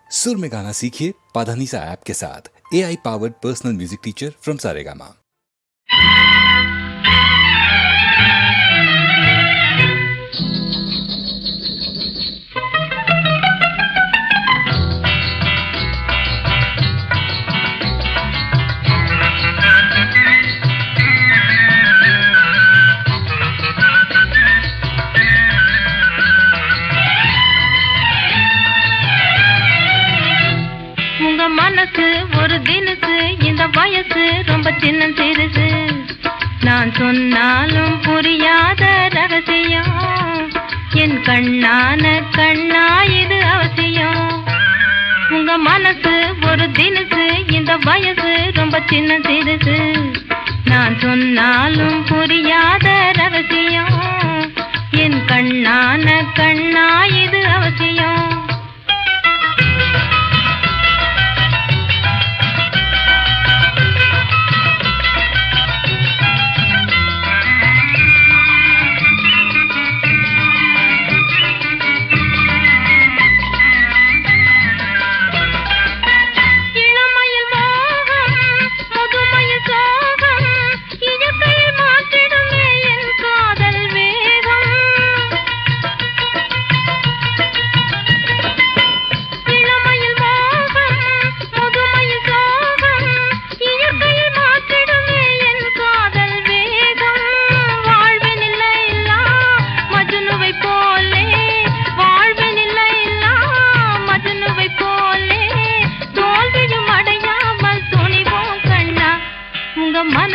सुर में गाना सीखिए पाधानीसा ऐप के साथ। AI powered personal music teacher from Saregama. மனசு ஒரு தினசு இந்த வயசு ரொம்ப சின்ன சிறுசு நான் சொன்னாலும் புரியாத ரகசியம் என் கண்ணான கண்ணா இது அவசியம் உங்க மனசு ஒரு தினசு இந்த வயசு ரொம்ப சின்ன சிறுசு நான் சொன்னாலும் புரியாத ரகசியம் என் கண்ணான கண்ணா இது அவசியம்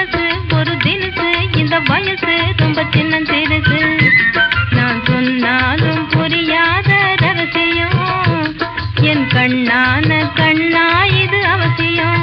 மனசு ஒரு தினசு இந்த வயசு ரொம்ப சின்ன சிறுசு நான் சொன்னாலும் புரியாத ரகசியம் என் கண்ணான கண்ணா இது அவசியம்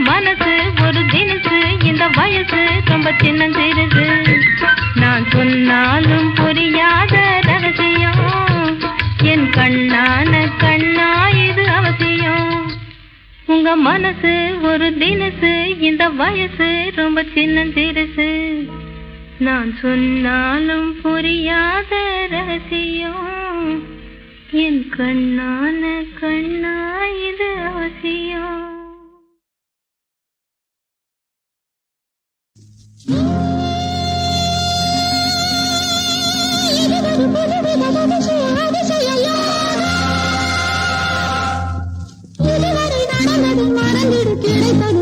மனசு ஒரு தினசு இந்த வயசு ரொம்ப சின்ன சிறுசு நான் சொன்னாலும் புரியாத ரகசியம் என் கண்ணான கண்ணா இது அவசியம் உங்க மனசு ஒரு தினசு இந்த வயசு ரொம்ப சின்ன சிறுசு நான் சொன்னாலும் புரியாத ரகசியம் என் கண்ணான கண்ணா இது அவசியம் இதுவரை நடந்தது மறந்திடு கிடைத்தது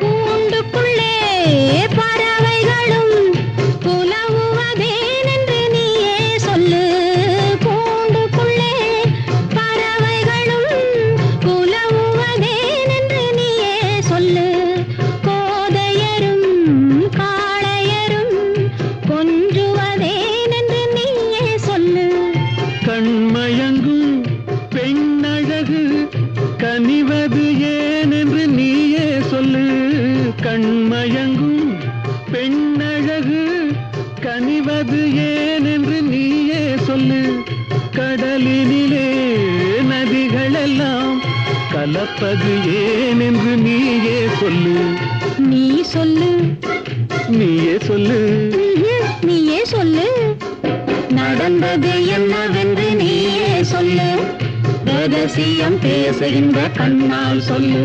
கூண்டுக்குள்ளே பறவைகளும் புலவுவதேனென்று நீயே சொல்லு. கூண்டுக்குள்ளே பறவைகளும் புலவுவதேனென்று நீயே சொல்லு. கோதையரும் காளையரும் கொஞ்சுவதேனென்று நீயே சொல்லு. கண்மயங்கும் பெண்ணழகு கனிவது ஏனென்று நீயே சொல்லு. கண்மயங்கும் பெண்ணழகு கனிவது ஏனென்று நீயே சொல்லு. கடலினிலே நதிகளெல்லாம் கலப்பது ஏனென்று நீயே சொல்லு. நீ சொல்லு, நீயே சொல்லு. நீயே சொல்லு. நடந்தது என்னவென்று நீயே சொல்லு. ரகசியம் பேசுகின்ற கண்ணால் சொல்லு.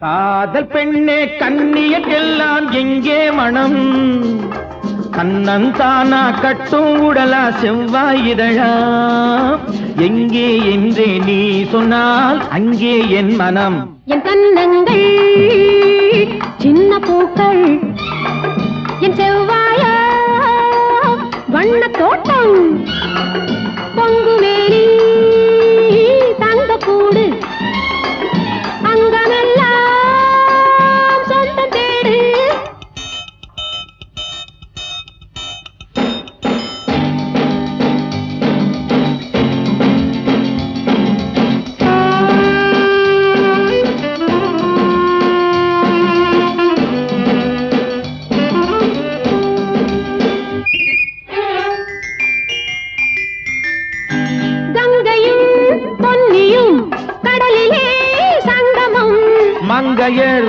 காதல் பெண்ணே கண்ணியக்கெல்லாம் எங்கே மனம் கண்ணன் தானா கட்டும் உடலா செவ்வாய் இதழா எங்கே என்றே நீ சொன்னால் அங்கே என் மனம் என் கண்ணங்கள் சின்ன பூக்கள் என் செவ்வாயா வண்ண தோட்டம் பொங்குமேனி தங்க கூடு அங்கமெல்லாம் சொந்தம் தேடு மங்கையர்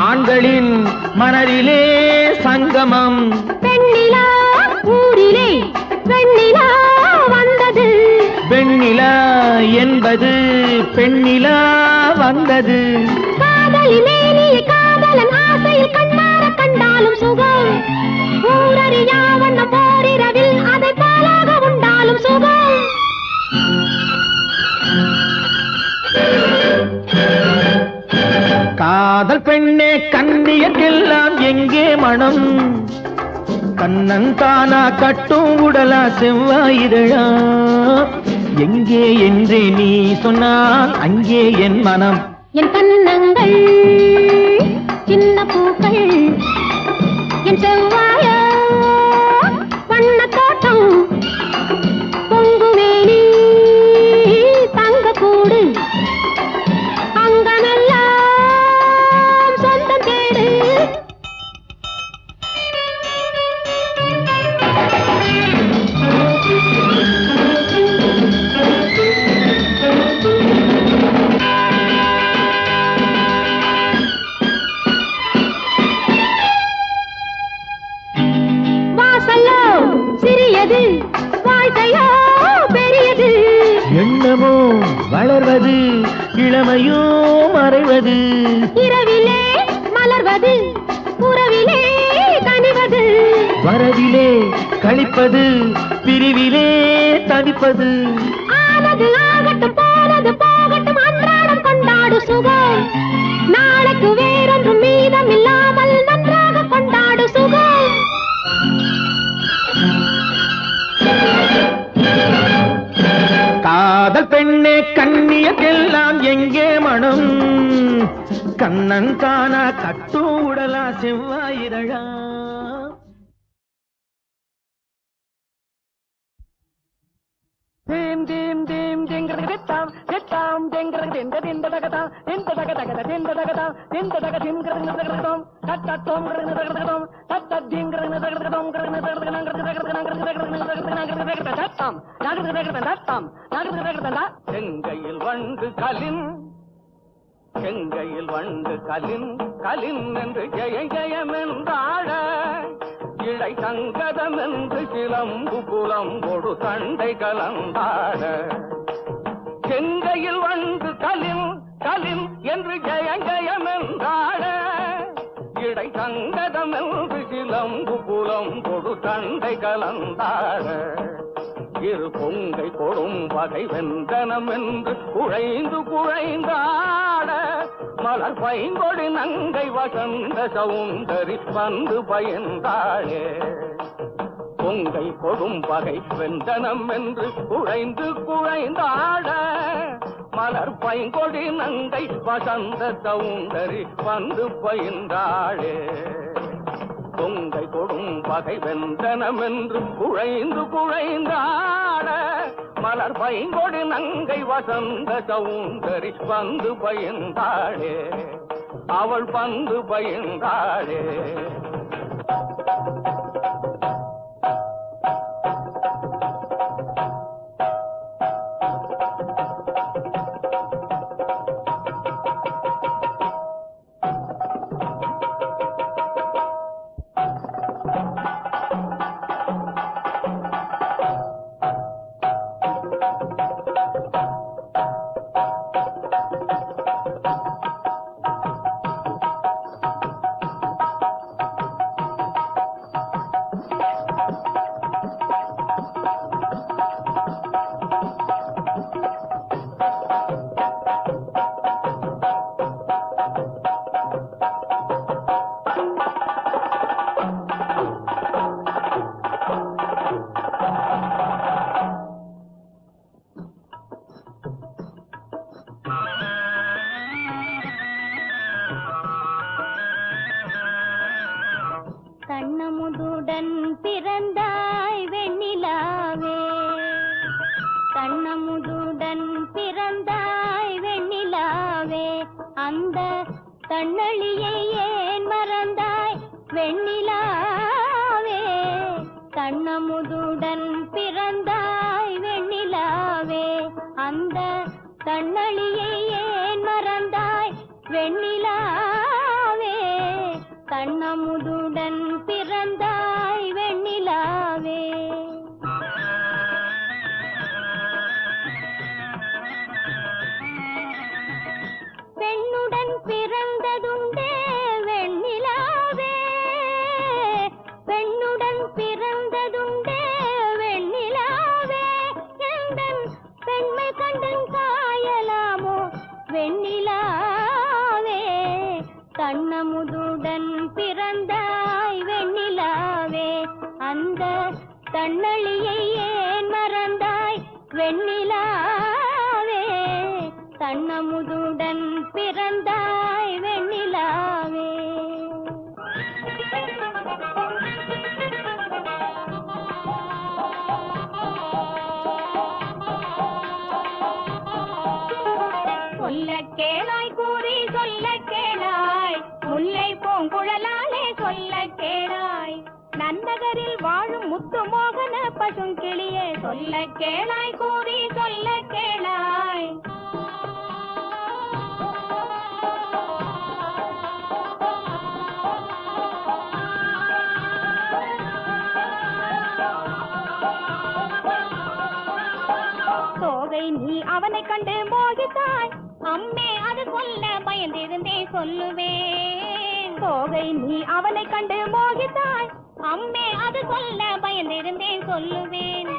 ஆண்களின் மனதிலே சங்கமம் பெண்ணிலா ஊரிலே வெண்ணிலா வந்தது வெண்ணிலா என்பது பெண்ணிலா வந்தது காதலிலே நீ காதலன் ஆசையில் கண்ணார கண்டாலும் சுகம் ஊரறியா வண்ண போரிரவில் அதை பாலாக உண்டாலும் சுகம் காதல் பெண்ணே கண்ணியக்கெல்லாம் எங்கே மனம் கண்ணன் தானா கட்டும் உடலா செவ்வாயிதழா எங்கே என்றே நீ சொன்னால் அங்கே என் மனம் என் கண்ணங்கள் சின்ன பூக்கள் என் செவ்வாயா வண்ண தோட்டம் பொங்குமேனி தங்க கூடு அங்கமெல்லாம் சொந்தம் தேடு வாசல்லோ சிறியது வாழ்க்கையோ பெரியது எண்ணமோ வளர்வது இளமையோ மறைவது இரவிலே மலர்வது உறவிலே கனிவது வரவிலே கழிப்பது பிரிவிலே தனிப்பது ஆனது ஆகட்டும் போனது போகட்டும் அன்றாடம் கொண்டாடு சுகம் நாளைக்கு வேறொன்றும் மீதம் இல்லாமல் நன்றாக கொண்டாடு சுகம் காதல் பெண்ணே கண்ணியக்கெல்லாம் எங்கே மனம் கண்ணன் தானா கட்டும் உடலா செவ்வாயிதழா தீம் தீம் தீம் திங்கிறது திட்டாம் திட்டாம் திங்கிறது திந்த திந்த தகதாம் திந்த தக தகத திந்த தகதாம் திந்த தக திங்கிறது தகதம் தட்டத்தோம் தகதம் தட்ட திங்கிறது தகதம் தட்டாம் நாகரிக தகதம் தட்டாம் நாகரிக தகதம் செங்கையில் வண்டு கலின் செங்கையில் வண்டு கலின் கலின் என்று ஜெய ஜெயம் என்றாட இழை சங்கதம் என்று சிலம்பு புலம் கொடு தண்டை கலந்தாட செங்கையில் வந்து கலின் கலின் என்று ஜெய ஜெயம் என்றாட இடை சங்கதம் என்று சிலம்பு புலம் கொடு தண்டை கலந்தாட இரு பொங்கை கொடும் வகை வெந்தனம் என்று குழைந்து குழைந்தாட மலர் பைங்கொடி நங்கை வசந்த சவுந்தரி வந்து பயந்தாளே பொங்கை கொடும் வகை வெந்தனம் என்று குழைந்து குழைந்தாட மலர் பைங்கொடி நங்கை வசந்த சவுந்தரி வந்து பயந்தாளே பொங்கை கொடும் பகை வெந்தனம் என்று குழைந்து குழைந்தாட மலர் பைங்கொடி நங்கை வசந்த சவுந்தரி வந்து பயந்தாளே அவள் வந்து பயந்தாளே கண்ணமுதுடன் பிறந்தாய் வெண்ணிலாவே கண்ணமுதுடன் பிறந்தாய் வெண்ணிலாவே அந்த கண்ணளியை ஏன் மறந்தாய் வெண்ணிலாவே கண்ணமுதுடன் பிறந்தாய் வெண்ணிலாவே அந்த கண்ணளியை ஏன் மறந்தாய் வெண்ணிலாவே கண்ணமுதுடன் பிறந்தாய் வெண்ணிலாவே பெண்ணுடன் பிறந்ததுண்டே வெண்ணிலாவே பெண்ணுடன் பிறந்ததுண்டே வெண்ணிலாவே எந்தன் பெண்மை கண்டன் காயலாமோ வெண்ணிலாவே கண்ணமுதுடன் பிறந்தாய் வெண்ணிலாவே அந்த கண்ணளியை ஏன் மறந்தாய் வெண்ணிலாவே கண்ணமுதுடன் பிறந்தாய் வெண்ணிலாவே சொல்ல கேளாய் கூறி சொல்ல கேளாய் முல்லை பூங்குழலாலே சொல்ல கேளாய் நன்னகரில் வாழும் முத்து மோகன பசுங்கிளியே சொல்ல கேளாய் கூறி சொல்ல கேளாய் தோகை நீ அவனை கண்டு மோகித்தாய் அம்மே அது சொல்ல பயந்திருந்தே சொல்லுவேன் தோகை நீ அவனை கண்டு மோகித்தாய் அம்மே அது சொல்ல பயந்திருந்தேன் சொல்லுவேன்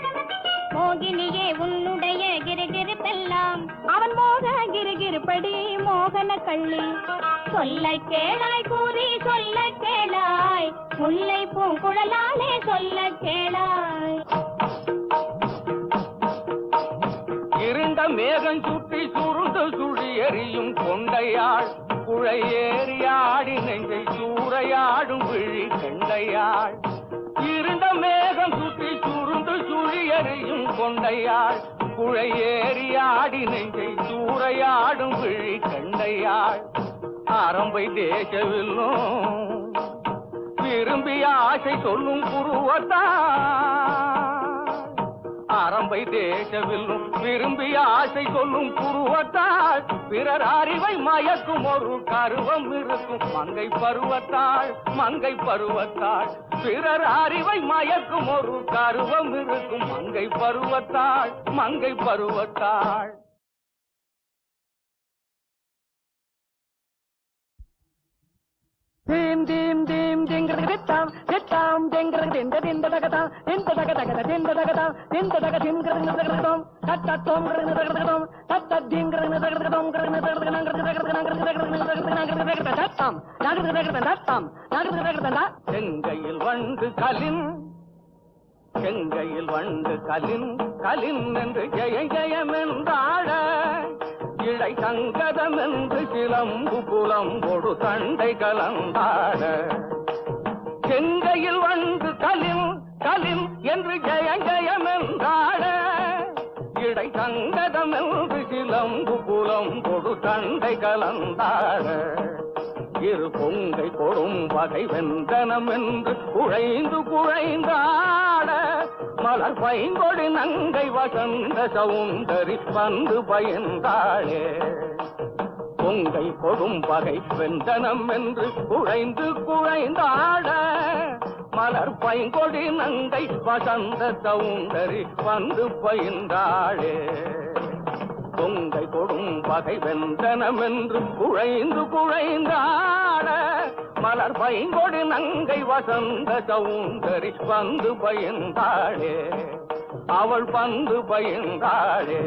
மோகினியே உன்னுடைய கிருகிருப்பெல்லாம் அவன் மோக கிருகிருப்படி மோகன கள்ளி சொல்ல கேளாய் கூறி சொல்ல கேளாய் முல்லை பூங்குழலாலே சொல்ல கேளாய் இருண்ட மேகம் சுற்றி சுருண்டு சுழி எறியும் கொண்டையாள் குழையேறியாடி நெஞ்சை சூறையாடும் விழி கண்டையாள் இருண்ட மேகம் சுற்றி சுருண்டு சுழி எறியும் கொண்டையாள் குழை ஏறியாடி நெஞ்சை சூறையாடும் விழி கண்டையாள் ஆரம்பை தேசவில்லும் விரும்பிய ஆசை சொல்லும் புருவத்தாள் ஆரம்பை தேசவில்லும் விரும்பிய ஆசை சொல்லும் புருவத்தாள் பிறர் அறிவை மயக்கும் ஒரு கருவம் இருக்கும் மங்கை பருவத்தாள் மங்கை பருவத்தாள் பிறர் அறிவை மயக்கும் ஒரு கருவம் இருக்கும் மங்கை பருவத்தாள் மங்கை பருவத்தாள் தீம் தீம் தீம் திங்கிறது திட்டாம் திட்டாம் திங்கிறது இந்த திந்த தகதா திந்த தக தகத திந்த தகதா திந்த தக திங்கிறது தகதம் தத்தம் தகதம் தத்த திங்கிறது தகதம் தத்தம் நாகது தகதம் தத்தம் நாகது தகதம் செங்கையில் வண்டு கலின் செங்கையில் வண்டு கலின் கலின் என்று ஜெய ஜெயம் என்றாட இடை சங்கதம் என்று சிலம்பு புலம்பொடு தண்டை கலந்தாட செங்கையில் வந்து கலின் கலின் என்று ஜெய ஜெயம் என்றாட இடை சங்கதம் என்று சிலம்பு புலம்பொடு தண்டை கலந்தாட இரு பொங்கை கொடும் வகை வெந்தனம் என்று குழைந்து குழைந்தாட மலர் பைங்கொடி நங்கை வசந்த சவுந்தரி வந்து பயந்தாளே பொங்கை கொடும் வகை வெந்தனம் என்று குழைந்து குழைந்தாட மலர் பைங்கொடி நங்கை வசந்த சவுந்தரி வந்து பயந்தாளே பொங்கை கொடும் பகை வெந்தனம் என்று குழைந்து குழைந்தாட மலர் பைங்கொடி நங்கை வசந்த சவுந்தரி வந்து பயந்தாளே அவள் வந்து பயந்தாளே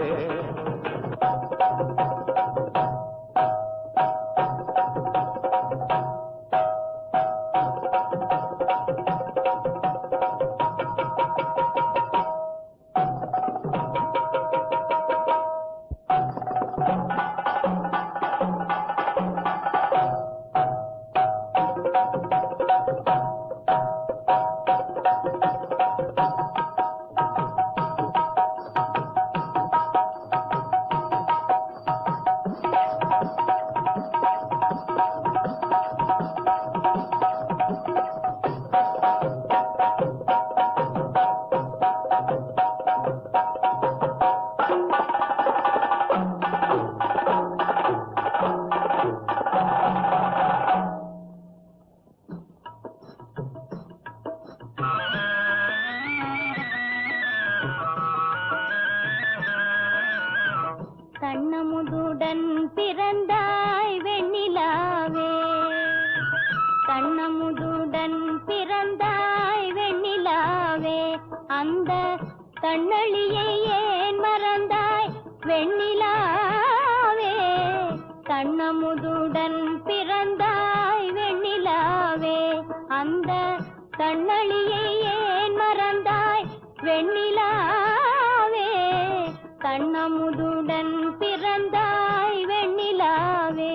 கண்ணமுதுடன் பிறந்தாய் வெண்ணிலாவே கண்ணமுதுடன் பிறந்தாய் வெண்ணிலாவே அந்த கண்ணளியை ஏன் மறந்தாய் வெண்ணிலாவே கண்ணமுதுடன் பிறந்தாய் வெண்ணிலாவே அந்த கண்ணளியை ஏன் மறந்தாய் வெண்ணிலாவே கண்ணமுதுடன் பிறந்தாய் வெண்ணிலாவே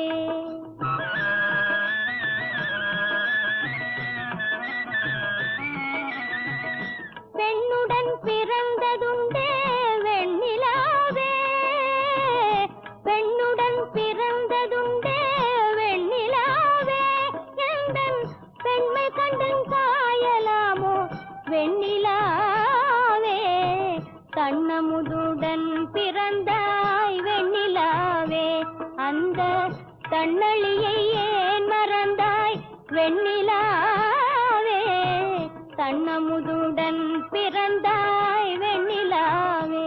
பெண்ணுடன் பிறந்ததுண்டே வெண்ணிலாவே பெண்ணுடன் பிறந்ததுண்டே வெண்ணிலாவே எந்தன் பெண்மை கண்டன் காயலாமோ வெண்ணிலாவே கண்ணமுதுடன் பிறந்தாய் வெண்ணிலாவே அந்த கண்ணளியை ஏன் மறந்தாய் வெண்ணிலாவே கண்ணமுதுடன் பிறந்தாய் வெண்ணிலாவே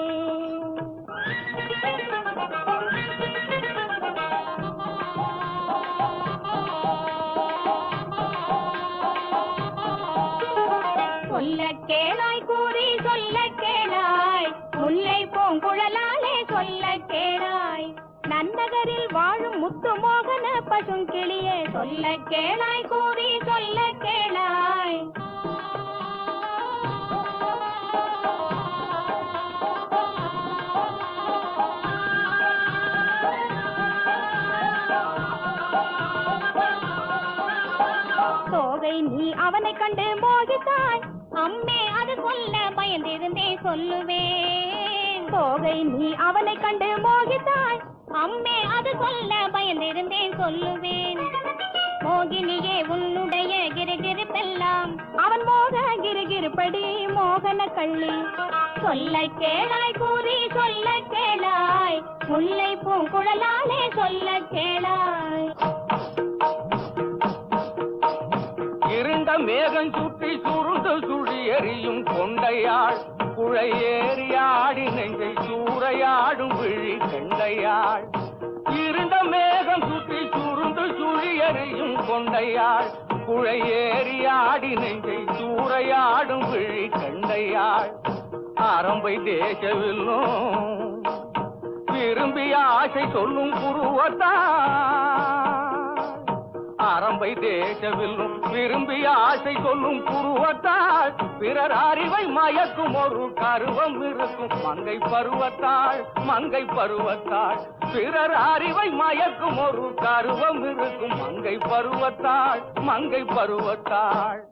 சொல்ல கேளாய் கூறி சொல்ல கேளாய் முல்லை பூங்குழலாலே சொல்ல கேளாய் நன்னகரில் வாழும் முத்து மோகன பசுங்கிளியே சொல்ல கேளாய் கூறி சொல்ல கேளாய் தோகை நீ அவனை கண்டு மோகித்தாய் அம்மே அது சொல்ல பயந்திருந்தே சொல்லுவேன் தோகை நீ அவனை கண்டு மோகித்தாய். அம்மே அது சொல்ல பயந்திருந்தேன், சொல்லுவேன். மோகினியே உன்னுடைய கிருகிருப்பெல்லாம் அவன் மோக கிருகிருப்படி மோகன கள்ளி. சொல்ல கேளாய் கூறி சொல்ல கேளாய், முல்லை பூங்குழலாலே சொல்ல கேளாய். இருண்ட மேகம் சுற்றி சுருண்டு சுழி எறியும் கொண்டையாள், குழையேறி ஆடி நெஞ்சை சூறையாடும் விழி கண்டையாள். இருண்ட மேகம் சுற்றி சுருண்டு சுழி எறியும் கொண்டையாள், குழையேறி ஆடி நெஞ்சை சூறையாடும் விழி கண்டையாள். ஆரம்பை தேசவில்லும் விரும்பிய ஆசை சொல்லும் புருவத்தாள், ஆரம்பை தேசவில்லும் விரும்பிய ஆசை சொல்லும் புருவத்தாள். பிறர் அறிவை மயக்கும் ஒரு கருவம் இருக்கும் மங்கை பருவத்தாள், மங்கை பருவத்தாள். பிறர் அறிவை மயக்கும் ஒரு கருவம் இருக்கும் மங்கை பருவத்தாள், மங்கை பருவத்தாள்.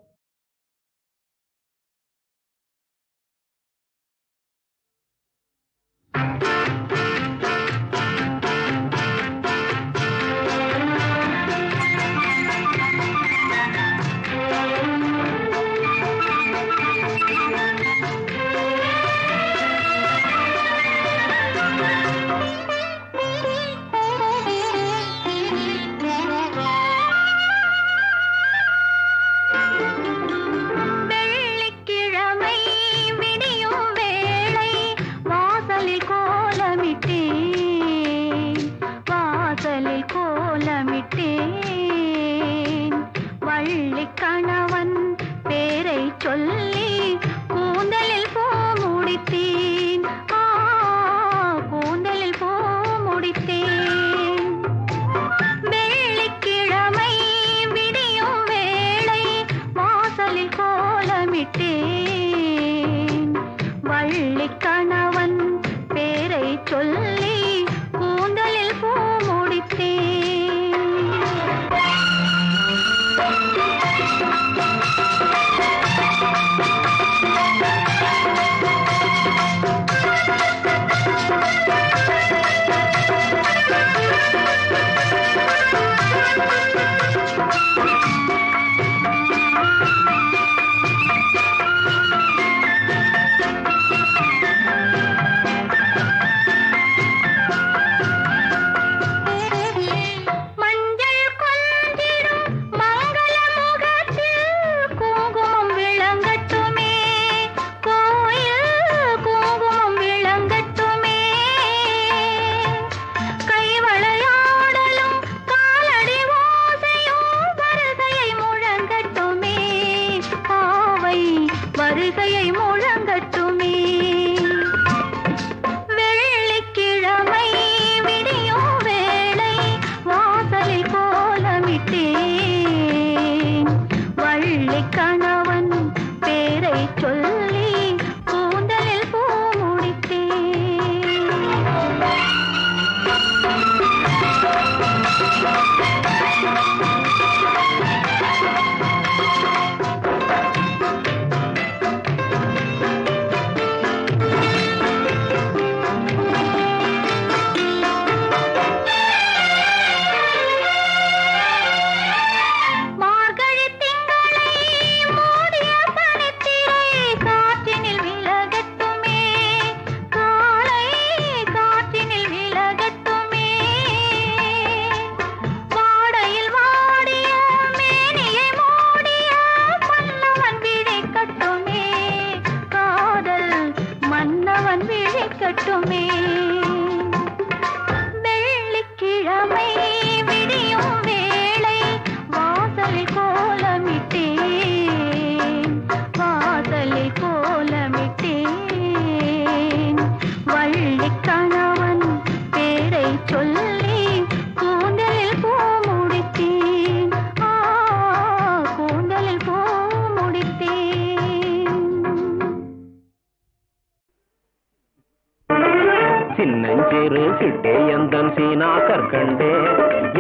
சின்னஞ்சிறு சிட்டே எந்தன் சீனா கற்கண்டே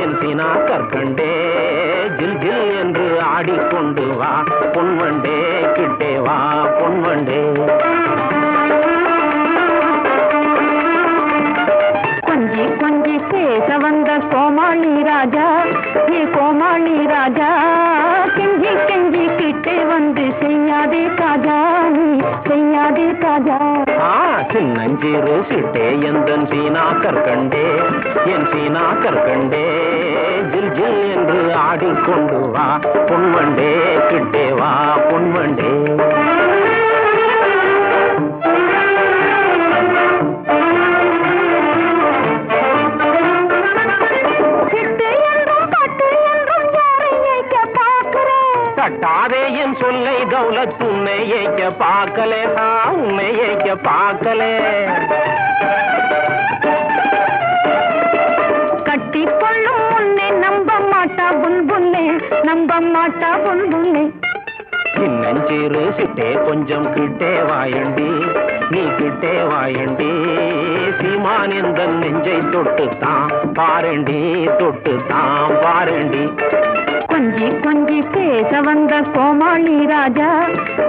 என் சீனா கற்கண்டே ஜில் ஜில் என்று ஆடிக்கொண்டு வா பொன்வண்டே கிட்டே வா பொன்வண்டே சின்னஞ்சிறு சிட்டே எந்தன் சீனா கற்கண்டே என் சீனா கற்கண்டே ஜில் ஜில் என்று ஆடிக்கொண்டு வா பொன்வண்டே கிட்டே வா பொன்வண்டே தட்டாதே என் சொல்லை தௌலத் உன்னை ஏக்க பார்க்கலே உன்னை ஏக்க பார்க்கலே கட்டிக்கொள்ளும் முன்னே நம்ப மாட்டா புல்புல்லே நம்ப மாட்டா புல்புல்லே சின்னஞ்சிறு சிட்டே கொஞ்சம் கிட்டே வாயண்டி நீ கிட்டே வாயண்டி சீமான் எந்த நெஞ்சை தொட்டுத்தான் பாரண்டி தொட்டுத்தான் பாரண்டி கொஞ்சி கொஞ்சி பேச வந்த கோமாளி ராஜா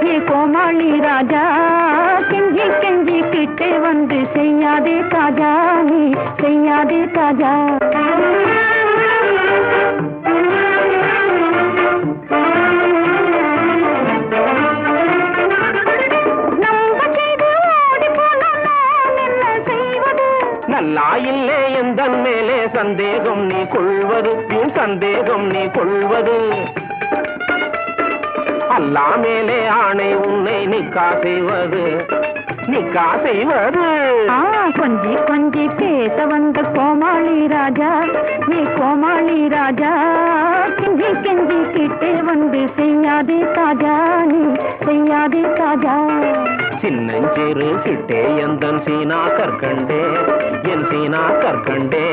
ஏ கோமாளி ராஜா கெஞ்சி கெஞ்சி கிட்டே வந்து செய்யாதே காஜா நீ செய்யாதே காஜா நல்லா இல்லே எந்தன் மேலே சந்தேகம் நீ கொள்வது சந்தேகம் நீ கொள்வது அல்லா மேலே ஆணை உன்னை நிக்கா செய்வது நிக்கா செய்வது கொஞ்சி கொஞ்சி பேச வந்த கோமாளி ராஜா நீ கோமாளி ராஜா கெஞ்சி கெஞ்சி கிட்டே வந்து செய்யாதே காஜா நீ செய்யாதே காஜா சின்னஞ்சிறு சிட்டே எந்தன் சீனா கற்கண்டே என் சீனா கற்கண்டே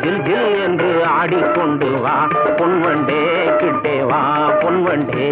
ஜில் ஜில் என்று ஆடிக்கொண்டு வா பொன்வண்டே கிட்டே வா பொன்வண்டே